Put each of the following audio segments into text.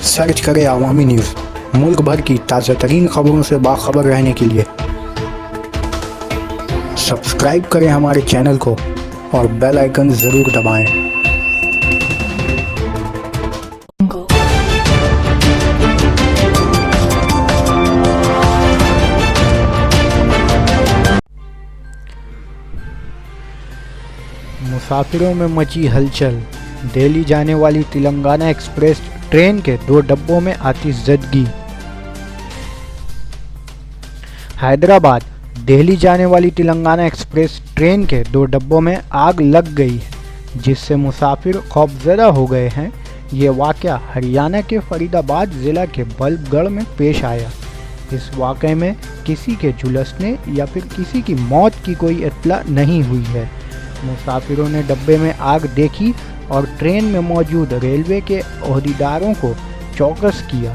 Search करें अवामी news. मुल्क भर की ताज़ा तरीन खबरों से बाखबर रहने के लिए सब्सक्राइब करें हमारे चैनल को और बेल आइकन ज़रूर दबाएं। मुसाफिरों में मची हलचल। दिल्ली जाने वाली तेलंगाना एक्सप्रेस ट्रेन के 2 डिब्बों में आतिशज़दगी। हैदराबाद दिल्ली जाने वाली तेलंगाना एक्सप्रेस ट्रेन के 2 डिब्बों में आग लग गई है, जिससे मुसाफिर खौफजदा हो गए हैं। ये वाक़या हरियाणा के फरीदाबाद ज़िला के बल्लभगढ़ में पेश आया। इस वाक़े में किसी के झुलसने या फिर किसी की मौत की कोई इत्तला नहीं हुई है। मुसाफिरों ने डब्बे में आग देखी और ट्रेन में मौजूद रेलवे के ओहदेदारों को चौकस किया।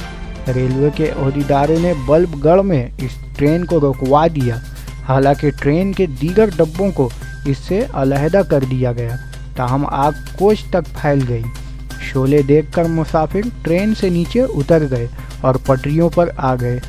रेलवे के ओहदेदारों ने बल्लभगढ़ में इस ट्रेन को रुकवा दिया। हालांकि ट्रेन के दीगर डब्बों को इससे अलहदा कर दिया गया, ताहम आग कोच तक फैल गई। शोले देखकर मुसाफिर ट्रेन से नीचे उतर गए और पटरियों पर आ गए।